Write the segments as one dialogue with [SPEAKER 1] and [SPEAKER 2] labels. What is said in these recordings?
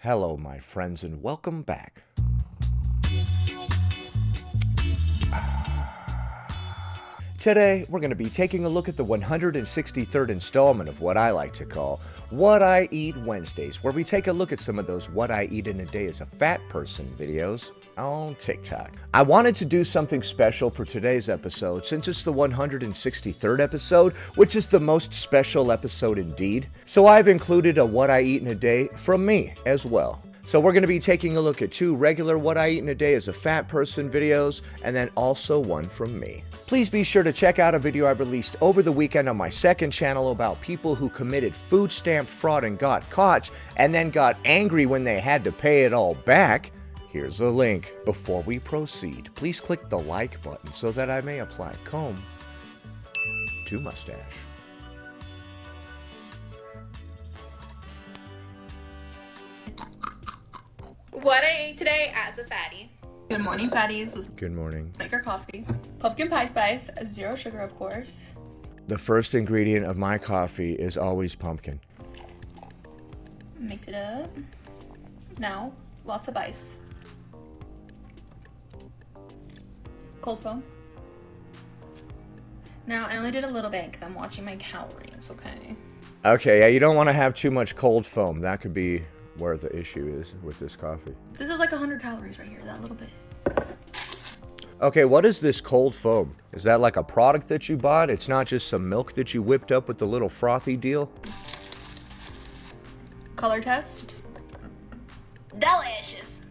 [SPEAKER 1] Hello, my friends, and welcome back. Today, we're going to be taking a look at the 163rd installment of what I like to call What I Eat Wednesdays, where we take a look at some of those What I Eat in a Day as a Fat Person videos on TikTok. I wanted to do something special for today's episode since it's the 163rd episode, which is the most special episode indeed. So I've included a What I Eat in a Day from me as well. So we're going to be taking a look at 2 regular What I Eat in a Day as a Fat Person videos, and then also one from me. Please be sure to check out a video I released over the weekend on my second channel about people who committed food stamp fraud and got caught, and then got angry when they had to pay it all back. Here's a link. Before we proceed, please click the like button so that I may apply comb to mustache.
[SPEAKER 2] What I ate today as a fatty.
[SPEAKER 3] Good morning, fatties. Let's
[SPEAKER 1] Good morning.
[SPEAKER 3] make our coffee. Pumpkin pie spice, 0 sugar, of course.
[SPEAKER 1] The first ingredient of my coffee is always pumpkin.
[SPEAKER 3] Mix it up. Now, lots of ice. Cold foam. Now, I only did a little bit because I'm watching my calories, okay?
[SPEAKER 1] Okay, yeah, you don't want to have too much cold foam. That could be where the issue is with this coffee.
[SPEAKER 3] This is like 100 calories right here, that little bit.
[SPEAKER 1] Okay, what is this cold foam? Is that like a product that you bought? It's not just some milk that you whipped up with the little frothy deal?
[SPEAKER 3] Color test. Delicious!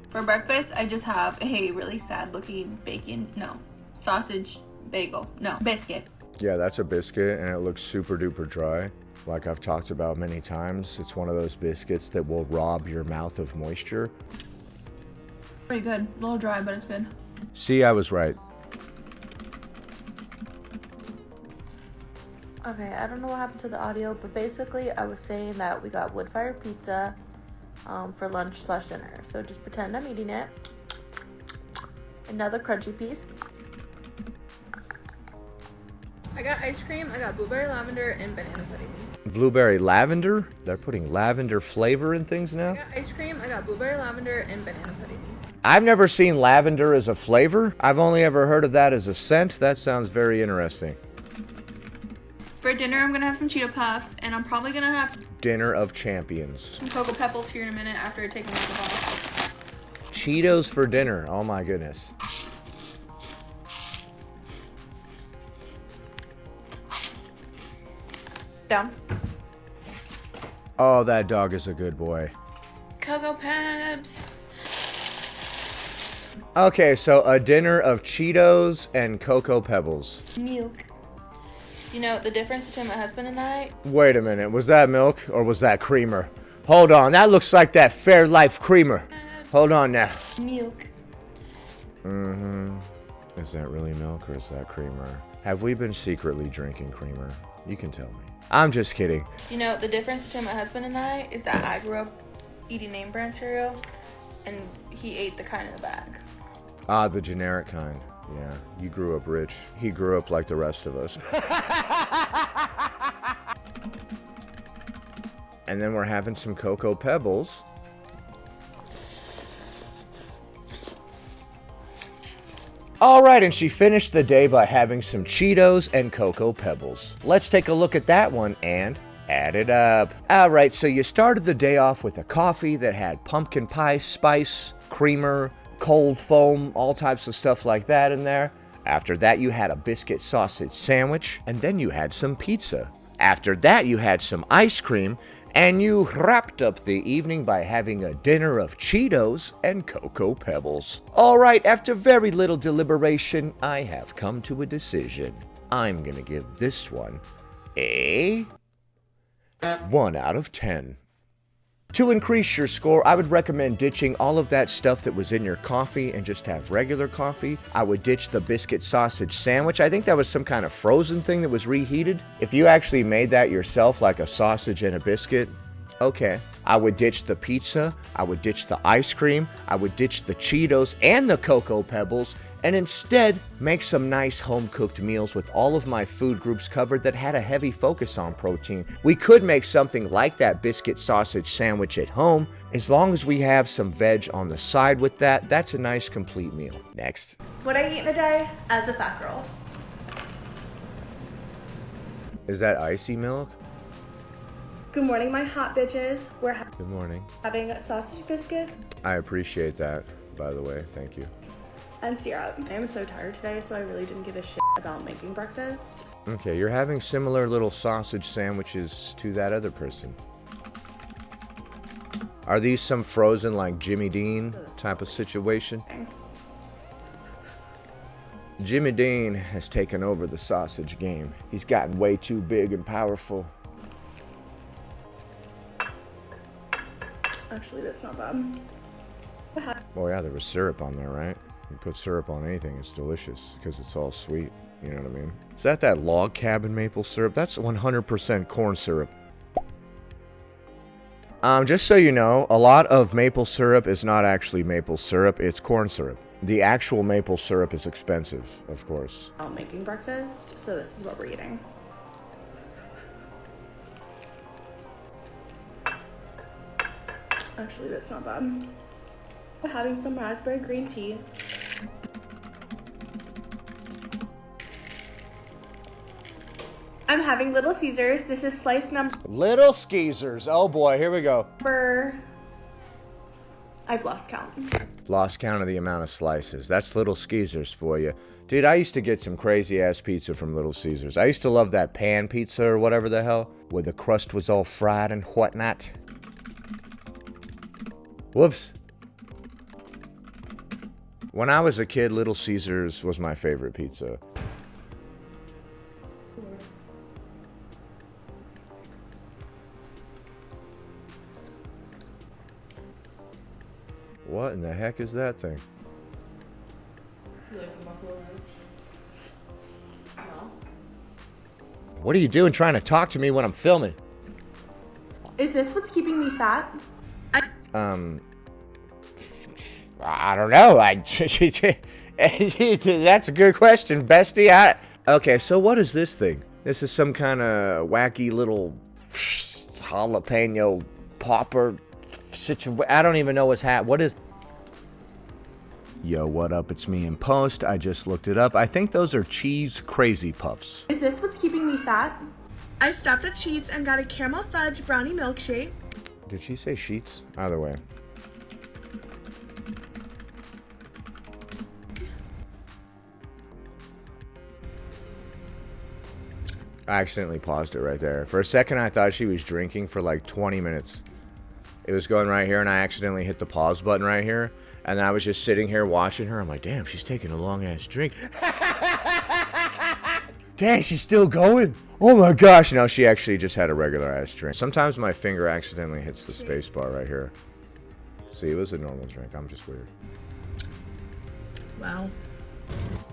[SPEAKER 3] For breakfast, I just have a really sad looking sausage bagel. No, biscuit.
[SPEAKER 1] Yeah, that's a biscuit, and it looks super duper dry. Like I've talked about many times, it's one of those biscuits that will rob your mouth of moisture.
[SPEAKER 3] Pretty good. A little dry, but it's good.
[SPEAKER 1] See, I was right.
[SPEAKER 4] Okay, I don't know what happened to the audio, but basically I was saying that we got wood fire pizza for lunch/dinner. So just pretend I'm eating it. Another crunchy piece.
[SPEAKER 2] I got ice cream, I got blueberry lavender, and banana pudding.
[SPEAKER 1] Blueberry lavender? They're putting lavender flavor in things
[SPEAKER 2] I
[SPEAKER 1] now?
[SPEAKER 2] got ice cream, I got blueberry lavender, and banana pudding.
[SPEAKER 1] I've never seen lavender as a flavor. I've only ever heard of that as a scent. That sounds very interesting.
[SPEAKER 3] For dinner, I'm gonna have some Cheeto Puffs, and I'm probably gonna have
[SPEAKER 1] Dinner of champions.
[SPEAKER 3] some Cocoa Pebbles here in a minute after I take them out of the box.
[SPEAKER 1] Cheetos for dinner. Oh my goodness.
[SPEAKER 4] Down.
[SPEAKER 1] Oh, that dog is a good boy.
[SPEAKER 3] Cocoa Pebs.
[SPEAKER 1] Okay, so a dinner of Cheetos and Cocoa Pebbles.
[SPEAKER 3] Milk. You know, the difference between my husband and I,
[SPEAKER 1] Wait a minute, was that milk or was that creamer? Hold on, that looks like that Fairlife creamer. Hold on now.
[SPEAKER 3] milk.
[SPEAKER 1] Is that really milk or is that creamer? Have we been secretly drinking creamer? You can tell me. I'm just kidding.
[SPEAKER 3] You know, the difference between my husband and I is that I grew up eating name brand cereal, and he ate the kind in the bag.
[SPEAKER 1] Ah, the generic kind. Yeah, you grew up rich. He grew up like the rest of us. And then we're having some Cocoa Pebbles. Alright, and she finished the day by having some Cheetos and Cocoa Pebbles. Let's take a look at that one and add it up. Alright, so you started the day off with a coffee that had pumpkin pie spice, creamer, cold foam, all types of stuff like that in there. After that, you had a biscuit sausage sandwich, and then you had some pizza. After that, you had some ice cream, and you wrapped up the evening by having a dinner of Cheetos and Cocoa Pebbles. Alright, after very little deliberation, I have come to a decision. I'm gonna give this one a 1 out of 10. To increase your score, I would recommend ditching all of that stuff that was in your coffee and just have regular coffee. I would ditch the biscuit sausage sandwich. I think that was some kind of frozen thing that was reheated. If you actually made that yourself, like a sausage and a biscuit, okay. I would ditch the pizza, I would ditch the ice cream, I would ditch the Cheetos and the Cocoa Pebbles, and instead make some nice home-cooked meals with all of my food groups covered that had a heavy focus on protein. We could make something like that biscuit sausage sandwich at home. As long as we have some veg on the side with that, that's a nice complete meal. Next.
[SPEAKER 5] What I eat in a day as a fat girl.
[SPEAKER 1] Is that icy milk?
[SPEAKER 5] Good morning, my hot bitches. We're
[SPEAKER 1] Good morning.
[SPEAKER 5] having sausage biscuits
[SPEAKER 1] I appreciate that, by the way. Thank you.
[SPEAKER 5] and syrup. I am so tired today, so I really didn't give a shit about making breakfast.
[SPEAKER 1] Okay, you're having similar little sausage sandwiches to that other person. Are these some frozen, like Jimmy Dean type of situation? Jimmy Dean has taken over the sausage game. He's gotten way too big and powerful.
[SPEAKER 5] Actually, that's not bad.
[SPEAKER 1] Well, yeah, there was syrup on there, right? You put syrup on anything, it's delicious because it's all sweet. You know what I mean? Is that log cabin maple syrup? That's 100% corn syrup. Just so you know, a lot of maple syrup is not actually maple syrup, it's corn syrup. The actual maple syrup is expensive, of course.
[SPEAKER 5] About making breakfast, so this is what we're eating. Actually, that's not bad. We're having some raspberry green tea. I'm having Little Caesars. This is slice
[SPEAKER 1] Little Skeezers. Oh boy, here we go.
[SPEAKER 5] number... I've lost count.
[SPEAKER 1] Lost count of the amount of slices. That's Little Skeezers for you. Dude, I used to get some crazy-ass pizza from Little Caesars. I used to love that pan pizza or whatever the hell, where the crust was all fried and whatnot. Whoops. When I was a kid, Little Caesars was my favorite pizza. What in the heck is that thing? What are you doing trying to talk to me when I'm filming?
[SPEAKER 5] Is this what's keeping me fat?
[SPEAKER 1] I don't know. That's a good question, bestie. Okay, so what is this thing? This is some kind of wacky little jalapeno popper situation. I don't even know what's happening. What is... Yo, what up? It's me in post. I just looked it up. I think those are cheese crazy puffs.
[SPEAKER 5] Is this what's keeping me fat? I stopped at Sheets and got a caramel fudge brownie milkshake.
[SPEAKER 1] Did she say sheets? Either way. I accidentally paused it right there. For a second, I thought she was drinking for like 20 minutes. It was going right here, and I accidentally hit the pause button right here. And then I was just sitting here watching her. I'm like, damn, she's taking a long-ass drink. Dang, she's still going? Oh my gosh. No, she actually just had a regular-ass drink. Sometimes my finger accidentally hits the space bar right here. See, it was a normal drink. I'm just weird.
[SPEAKER 5] Wow.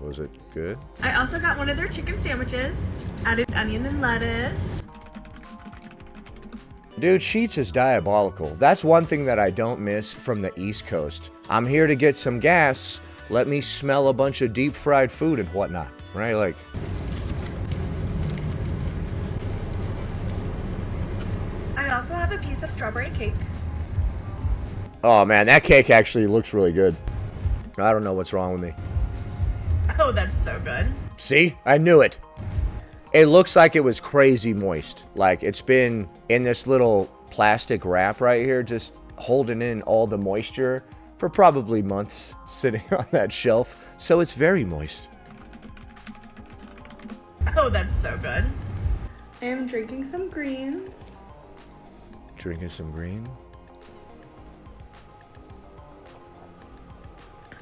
[SPEAKER 1] Was it good?
[SPEAKER 5] I also got one of their chicken sandwiches. Added onion and lettuce.
[SPEAKER 1] Dude, Sheets is diabolical. That's one thing that I don't miss from the East Coast. I'm here to get some gas. Let me smell a bunch of deep fried food and whatnot, right? Like...
[SPEAKER 5] I also have a piece of strawberry cake.
[SPEAKER 1] Oh man, that cake actually looks really good. I don't know what's wrong with me.
[SPEAKER 5] Oh, that's so good.
[SPEAKER 1] See? I knew it. It looks like it was crazy moist. Like it's been in this little plastic wrap right here, just holding in all the moisture for probably months sitting on that shelf. So it's very moist.
[SPEAKER 5] Oh, that's so good. I am drinking some greens.
[SPEAKER 1] Drinking some green.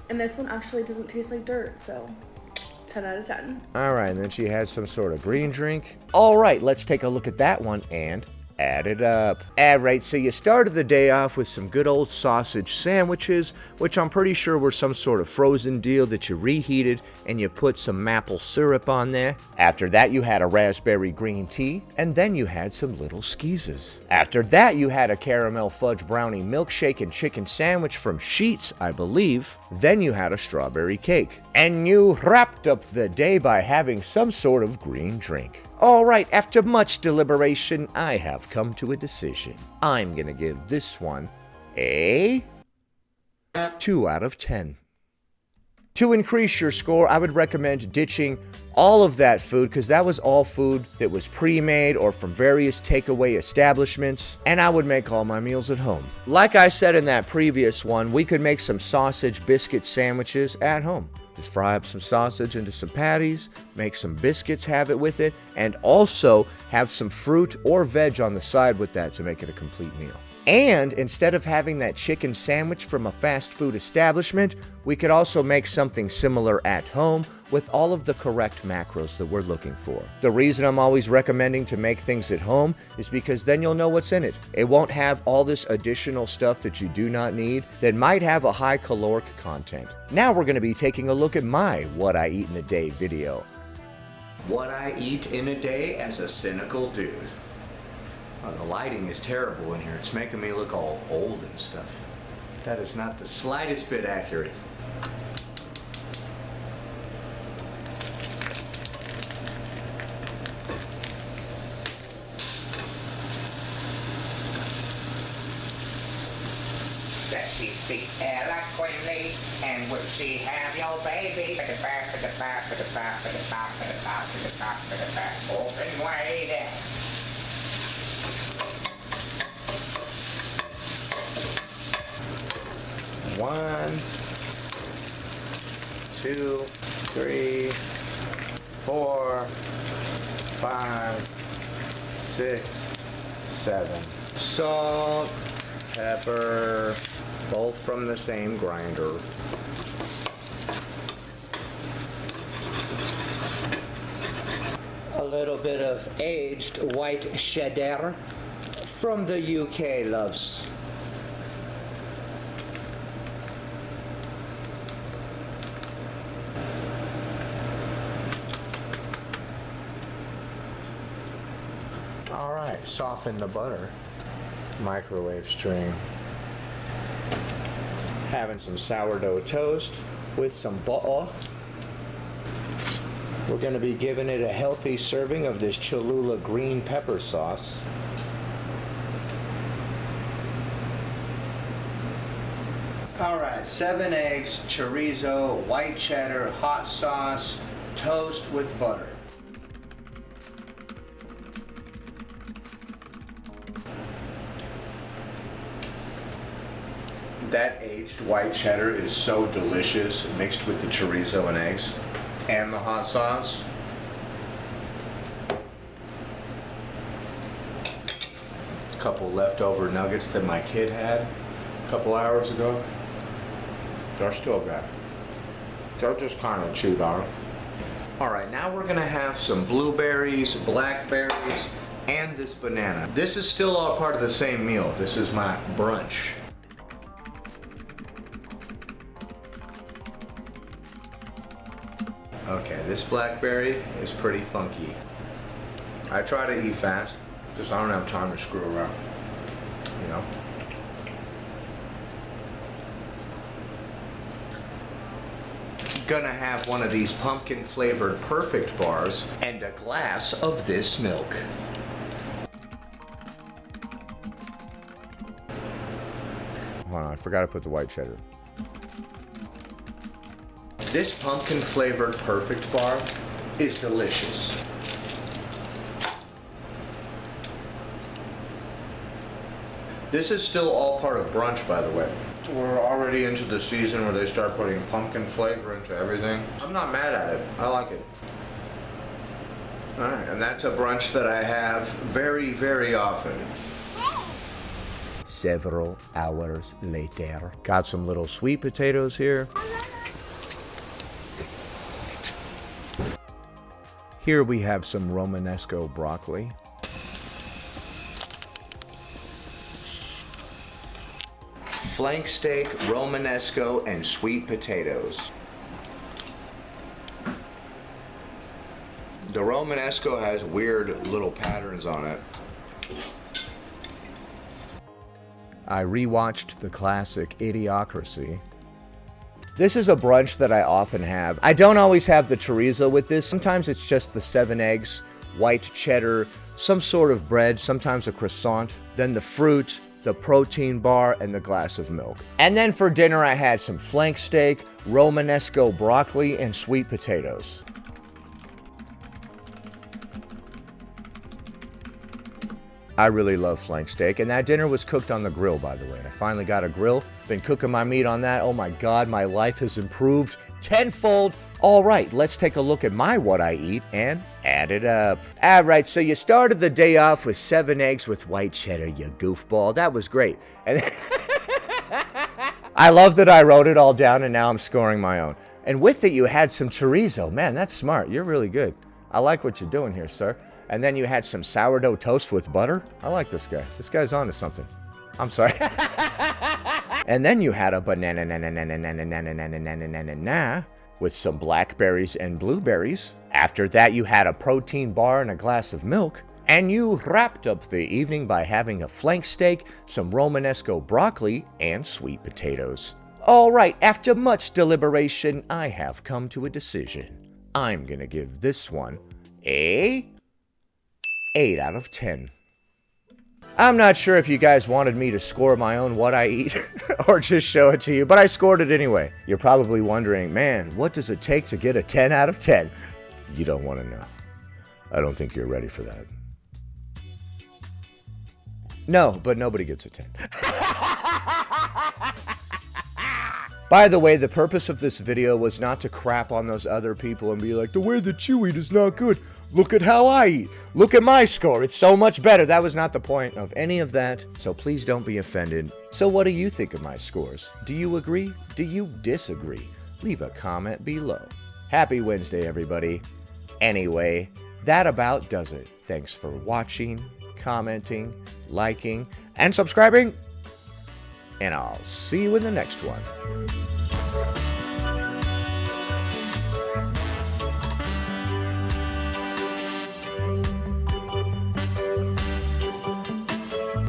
[SPEAKER 5] And this one actually doesn't taste like dirt, so 10 out of 10.
[SPEAKER 1] All right, and then she has some sort of green drink. All right, let's take a look at that one and add it up. Alright, so you started the day off with some good old sausage sandwiches, which I'm pretty sure were some sort of frozen deal that you reheated and you put some maple syrup on there. After that, you had a raspberry green tea, and then you had some little skeezes. After that, you had a caramel fudge brownie milkshake and chicken sandwich from Sheetz, I believe. Then you had a strawberry cake. And you wrapped up the day by having some sort of green drink. Alright, after much deliberation, I have come to a decision. I'm gonna give this one a 2 out of 10. To increase your score, I would recommend ditching all of that food because that was all food that was pre-made or from various takeaway establishments, and I would make all my meals at home. Like I said in that previous one, we could make some sausage biscuit sandwiches at home. Just fry up some sausage into some patties, make some biscuits, have it with it, and also have some fruit or veg on the side with that to make it a complete meal. And instead of having that chicken sandwich from a fast food establishment, we could also make something similar at home with all of the correct macros that we're looking for. The reason I'm always recommending to make things at home is because then you'll know what's in it. It won't have all this additional stuff that you do not need that might have a high caloric content. Now we're going to be taking a look at my What I Eat in a Day video. What I eat in a day as a cynical dude. Oh, the lighting is terrible in here. It's making me look all old and stuff. That is not the slightest bit accurate.
[SPEAKER 6] Does she speak eloquently? And would she have your baby? Open wide.
[SPEAKER 1] One, two, three, 4, 5, 6, 7. Salt, pepper, both from the same grinder. A little bit of aged white cheddar from the UK, loves. Alright, soften the butter. Microwave stream. Having some sourdough toast with some butter. We're going to be giving it a healthy serving of this Cholula green pepper sauce. Alright, 7 eggs, chorizo, white cheddar, hot sauce, toast with butter. That aged white cheddar is so delicious mixed with the chorizo and eggs and the hot sauce. A couple leftover nuggets that my kid had a couple hours ago. They're still good. They're just kind of chewed on. Alright, now we're gonna have some blueberries, blackberries, and this banana. This is still all part of the same meal. This is my brunch. Okay, this blackberry is pretty funky. I try to eat fast because I don't have time to screw around, you know? Gonna have one of these pumpkin flavored perfect bars and a glass of this milk. Hold on, I forgot to put the white cheddar. This pumpkin flavored perfect bar is delicious. This is still all part of brunch, by the way. We're already into the season where they start putting pumpkin flavor into everything. I'm not mad at it. I like it. Alright, and that's a brunch that I have very, very often. Several hours later. Got some little sweet potatoes here. Here we have some Romanesco broccoli. flank steak, Romanesco, and sweet potatoes. The Romanesco has weird little patterns on it. I rewatched the classic Idiocracy. This is a brunch that I often have. I don't always have the chorizo with this. Sometimes it's just the 7 eggs, white cheddar, some sort of bread, sometimes a croissant, then the fruit, the protein bar, and the glass of milk. And then for dinner I had some flank steak, Romanesco broccoli, and sweet potatoes. I really love flank steak, and that dinner was cooked on the grill, by the way. I finally got a grill, been cooking my meat on that. Oh my God, my life has improved tenfold. All right, let's take a look at my what I eat and add it up. All right, so you started the day off with 7 eggs with white cheddar, you goofball. That was great. And I love that I wrote it all down, and now I'm scoring my own. And with it, you had some chorizo. Man, that's smart. You're really good. I like what you're doing here, sir. And then you had some sourdough toast with butter. I like this guy. This guy's onto something. I'm sorry. And then you had a banana with some blackberries and blueberries. After that, you had a protein bar and a glass of milk. And you wrapped up the evening by having a flank steak, some Romanesco broccoli, and sweet potatoes. All right, after much deliberation, I have come to a decision. I'm gonna give this one a 8 out of 10. I'm not sure if you guys wanted me to score my own what I eat or just show it to you, but I scored it anyway. You're probably wondering, man, what does it take to get a 10 out of 10? You don't want to know. I don't think you're ready for that. No, but nobody gets a 10. By the way, the purpose of this video was not to crap on those other people and be like, the way that you eat is not good. Look at how I eat. Look at my score. It's so much better. That was not the point of any of that, so please don't be offended. So what do you think of my scores? Do you agree? Do you disagree? Leave a comment below. Happy Wednesday, everybody. Anyway, that about does it. Thanks for watching, commenting, liking, and subscribing. And I'll see you in the next one.